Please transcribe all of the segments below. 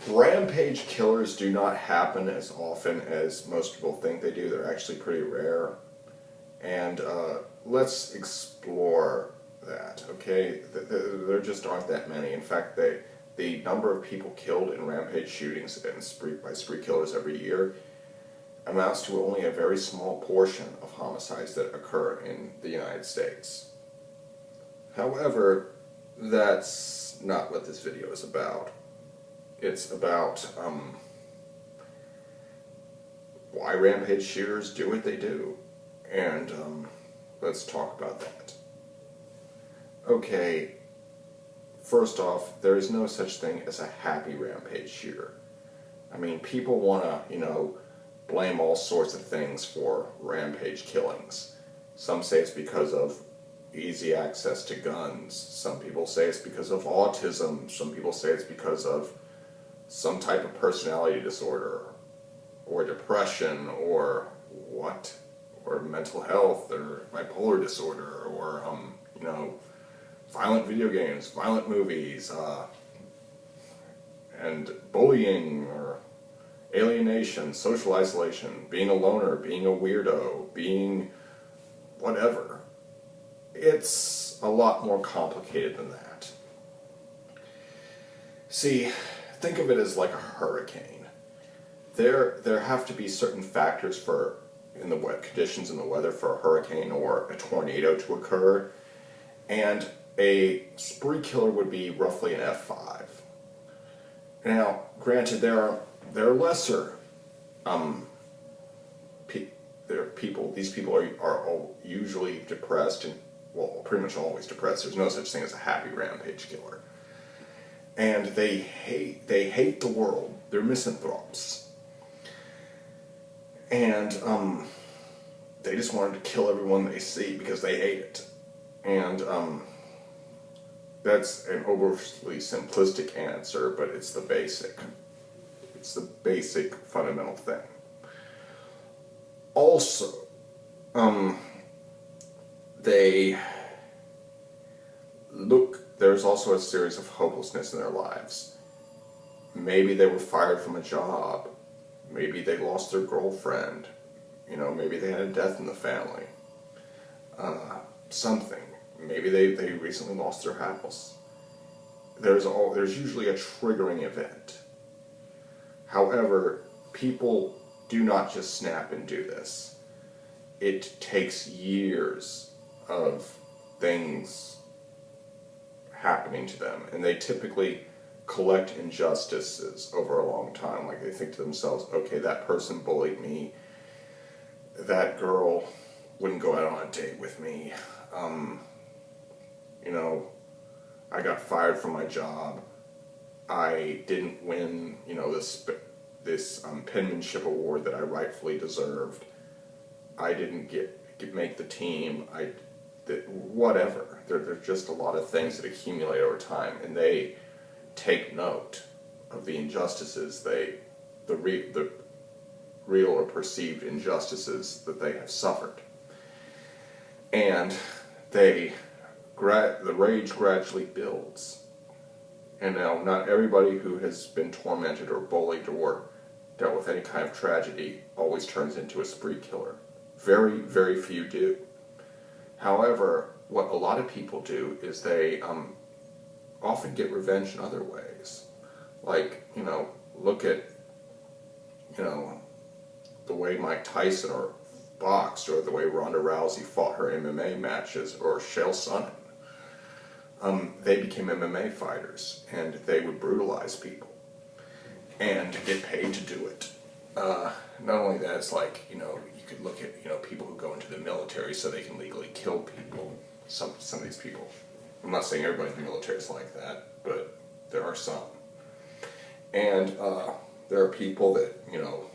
Rampage killers do not happen as often as most people think they do. They're actually pretty rare. And let's explore that, okay? There just aren't that many. In fact, the number of people killed in rampage shootings and by spree killers every year amounts to only a very small portion of homicides that occur in the United States. However, that's not what this video is about. It's about why rampage shooters do what they do. And let's talk about that. Okay, first off, there is no such thing as a happy rampage shooter. I mean, people want to, blame all sorts of things for rampage killings. Some say it's because of easy access to guns. Some people say it's because of autism. Some people say it's because of some type of personality disorder, or depression, or or mental health, or bipolar disorder, or violent video games, violent movies, and bullying, or alienation, social isolation, being a loner, being a weirdo, being whatever. It's a lot more complicated than that. See, think of it as like a hurricane. There have to be certain factors in the wet conditions in the weather for a hurricane or a tornado to occur, and a spree killer would be roughly an F5. Now, granted, there are lesser people. These people are all usually depressed, and well, pretty much always depressed. There's no such thing as a happy rampage killer, and they hate the world. They're misanthropes, and they just wanted to kill everyone they see because they hate it. And that's an overly simplistic answer, but it's the basic fundamental thing. Also, there's also a series of hopelessness in their lives. Maybe they were fired from a job. Maybe they lost their girlfriend. Maybe they had a death in the family. Something. Maybe they recently lost their house. There's usually a triggering event. However, people do not just snap and do this. It takes years of things happening to them, and they typically collect injustices over a long time. Like, they think to themselves, okay, that person bullied me, that girl wouldn't go out on a date with me, I got fired from my job, I didn't win, this penmanship award that I rightfully deserved, I didn't make the team, whatever. There's just a lot of things that accumulate over time, and they take note of the injustices, the real or perceived injustices that they have suffered. And the rage gradually builds. And now, not everybody who has been tormented or bullied or dealt with any kind of tragedy always turns into a spree killer. Very, very few do. However, what a lot of people do is they often get revenge in other ways. Like, look at, the way Mike Tyson or boxed, or the way Ronda Rousey fought her MMA matches, or Chael Sonnen. They became MMA fighters, and they would brutalize people and get paid to do it. Not only that, it's like, you could look at, people who go into the military so they can legally kill people. Some of these people. I'm not saying everybody in the military is like that, but there are some. And there are people that,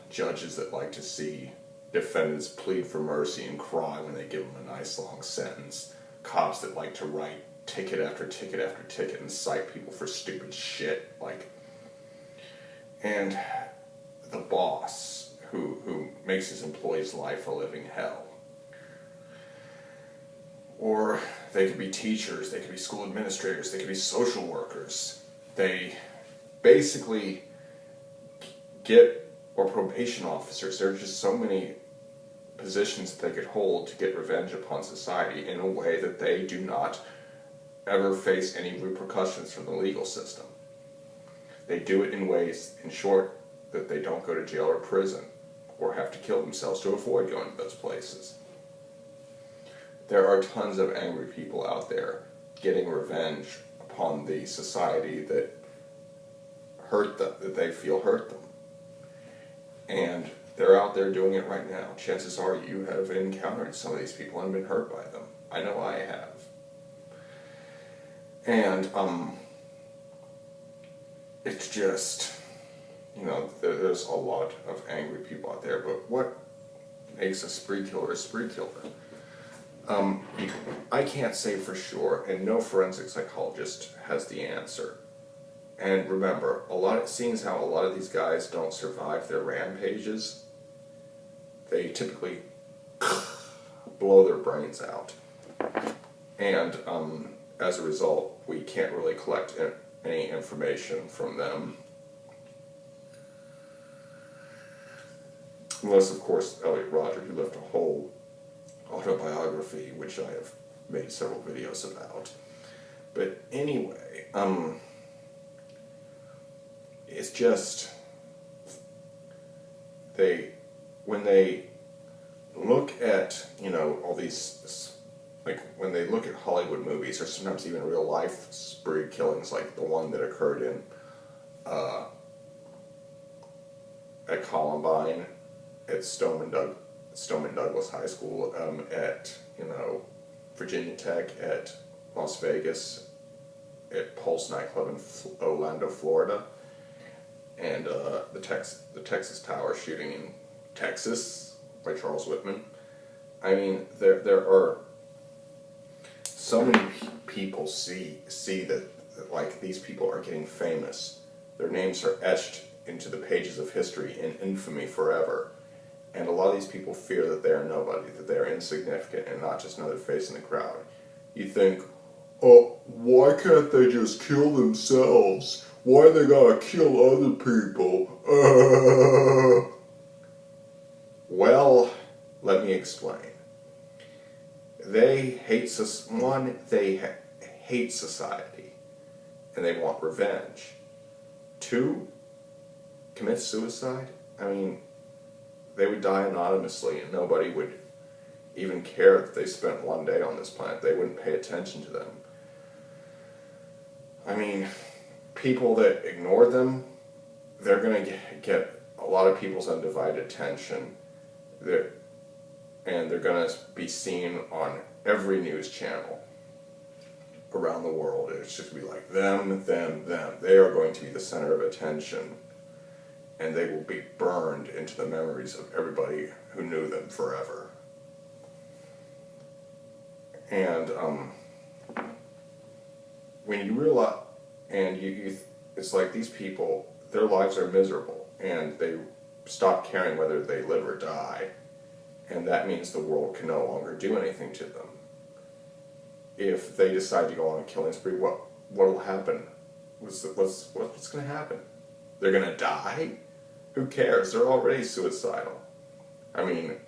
judges that like to see defendants plead for mercy and cry when they give them a nice long sentence. Cops that like to write ticket after ticket after ticket and cite people for stupid shit. And the boss who makes his employee's life a living hell. Or they could be teachers, they could be school administrators, they could be social workers. They basically or probation officers. There are just so many positions that they could hold to get revenge upon society in a way that they do not ever face any repercussions from the legal system. They do it in ways, in short, that they don't go to jail or prison or have to kill themselves to avoid going to those places. There are tons of angry people out there getting revenge upon the society that hurt them, that they feel hurt them. And they're out there doing it right now. Chances are you have encountered some of these people and been hurt by them. I know I have. And it's just, there's a lot of angry people out there, but what makes a spree killer a spree killer? I can't say for sure, and no forensic psychologist has the answer. And remember, seeing as how a lot of these guys don't survive their rampages, they typically blow their brains out. And as a result, we can't really collect any information from them. Unless, of course, Elliot Rodger, who left a whole autobiography, which I have made several videos about. But anyway, it's just, when they look at, all these, like when they look at Hollywood movies, or sometimes even real life spree killings, like the one that occurred in, at Columbine, at Stoneman Douglas High School, at, Virginia Tech, at Las Vegas, at Pulse nightclub in Orlando, Florida, and the Texas Tower shooting in Texas by Charles Whitman. I mean, there are so many people see that like these people are getting famous. Their names are etched into the pages of history in infamy forever. And a lot of these people fear that they are nobody, that they are insignificant and not just another face in the crowd. You think, oh, why can't they just kill themselves? Why they gotta kill other people? Well, let me explain. They hate hate society, and they want revenge. 2, commit suicide. I mean, they would die anonymously, and nobody would even care that they spent one day on this planet. They wouldn't pay attention to them. I mean, people that ignore them, they're going to get a lot of people's undivided attention. And they're going to be seen on every news channel around the world. It's just going to be like them, them, them. They are going to be the center of attention. And they will be burned into the memories of everybody who knew them forever. And when you realize, it's like these people, their lives are miserable, and they stop caring whether they live or die, and that means the world can no longer do anything to them. If they decide to go on a killing spree, what will happen? What's going to happen? They're going to die? Who cares? They're already suicidal. I mean,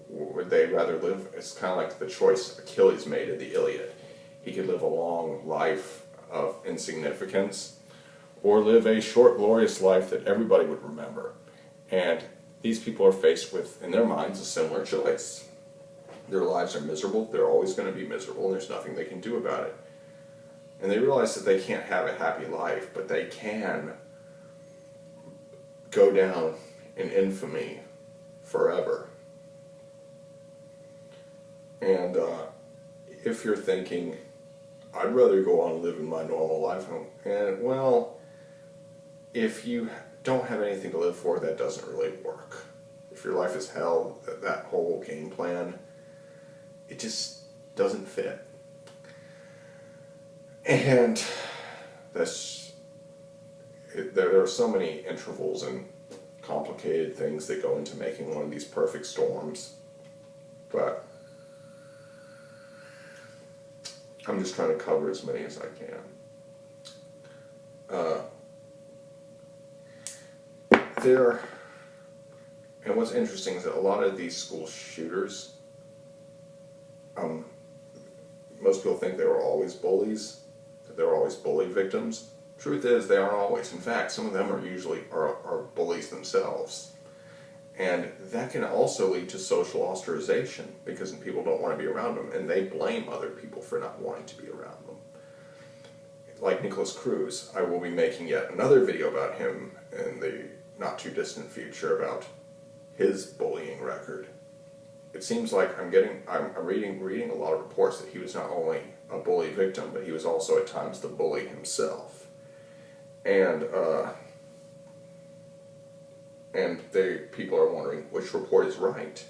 would they rather live? It's kind of like the choice Achilles made in the Iliad. He could live a long life of insignificance, or live a short, glorious life that everybody would remember. And these people are faced with, in their minds, a similar choice. Their lives are miserable. They're always going to be miserable, and there's nothing they can do about it. And they realize that they can't have a happy life, but they can go down in infamy forever. And if you're thinking, I'd rather go on living my normal life, and well, if you don't have anything to live for, that doesn't really work. If your life is hell, that whole game plan, it just doesn't fit. And there are so many intervals and complicated things that go into making one of these perfect storms, but I'm just trying to cover as many as I can. and what's interesting is that a lot of these school shooters, most people think they were always bullies, that they were always bully victims. Truth is, they aren't always. In fact, some of them are usually are bullies themselves. And that can also lead to social ostracization because people don't want to be around them, and they blame other people for not wanting to be around them. Like Nicholas Cruz, I will be making yet another video about him in the not too distant future about his bullying record. It seems like I'm reading a lot of reports that he was not only a bully victim, but he was also at times the bully himself. And people are wondering which report is right.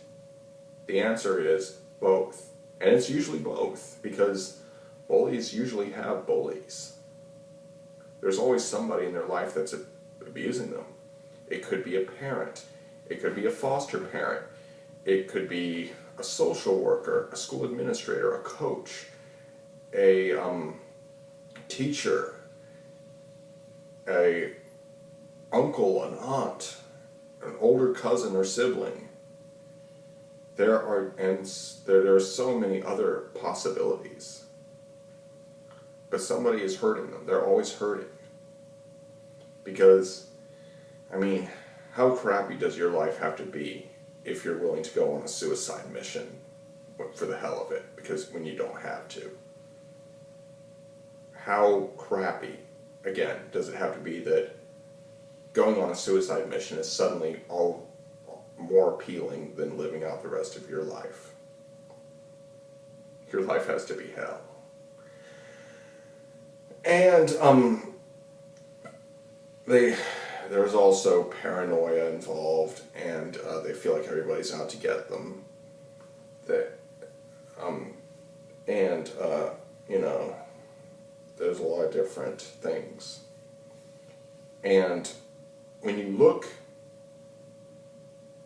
The answer is both. And it's usually both, because bullies usually have bullies. There's always somebody in their life that's abusing them. It could be a parent. It could be a foster parent. It could be a social worker, a school administrator, a coach, a teacher, a uncle, an aunt, an older cousin or sibling. There are so many other possibilities. But somebody is hurting them. They're always hurting. Because, I mean, how crappy does your life have to be if you're willing to go on a suicide mission for the hell of it, because when you don't have to? How crappy, again, does it have to be that going on a suicide mission is suddenly all more appealing than living out the rest of your life? Your life has to be hell. And there's also paranoia involved, and they feel like everybody's out to get them. There's a lot of different things. And when you look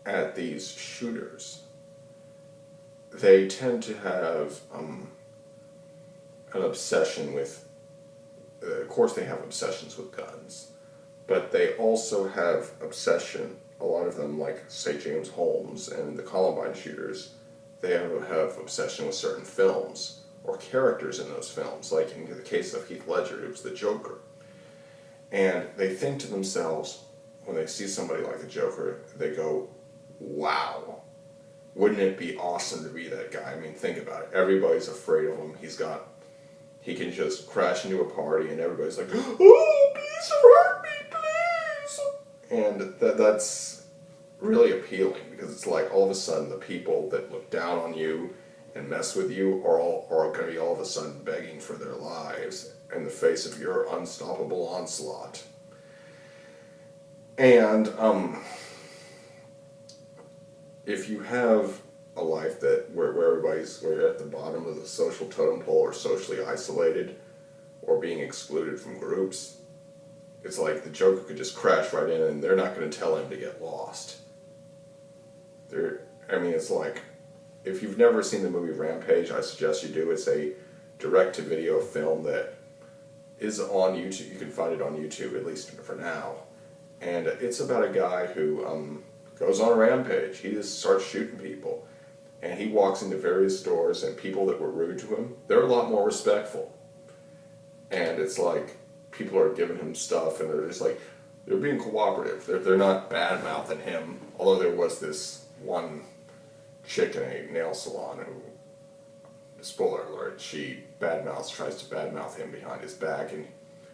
at these shooters, they tend to have an obsession with, of course they have obsessions with guns, but they also have obsession, a lot of them, like, say, James Holmes and the Columbine shooters, they have obsession with certain films or characters in those films. Like in the case of Heath Ledger, it was the Joker. And they think to themselves, when they see somebody like the Joker, they go, wow, wouldn't it be awesome to be that guy? I mean, think about it. Everybody's afraid of him. He can just crash into a party and everybody's like, oh, please hurt me, please. And that's really appealing, because it's like all of a sudden the people that look down on you and mess with you are going to be all of a sudden begging for their lives in the face of your unstoppable onslaught. And if you have a life where you're at the bottom of the social totem pole, or socially isolated, or being excluded from groups, it's like the Joker could just crash right in and they're not going to tell him to get lost. It's like, if you've never seen the movie Rampage, I suggest you do. It's a direct-to-video film that is on YouTube. You can find it on YouTube, at least for now. And it's about a guy who goes on a rampage. He just starts shooting people. And he walks into various stores, and people that were rude to him, they're a lot more respectful. And it's like, people are giving him stuff, and they're just like, they're being cooperative. They're not bad-mouthing him. Although there was this one chick in a nail salon who, spoiler alert, she tries to badmouth him behind his back, and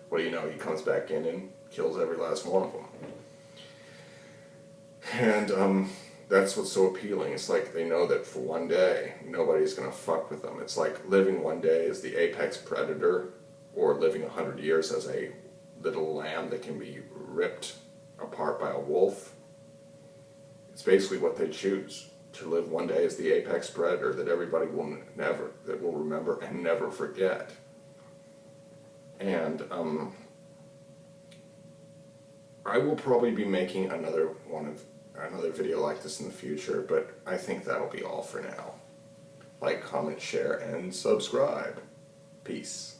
what do you know, he comes back in and kills every last one of them. And that's what's so appealing. It's like they know that for one day, nobody's going to fuck with them. It's like living one day as the apex predator, or living 100 years as a little lamb that can be ripped apart by a wolf. It's basically what they choose, to live one day as the apex predator that everybody will remember and never forget. And I will probably be making another video like this in the future, but I think that'll be all for now. Like, comment, share, and subscribe. Peace.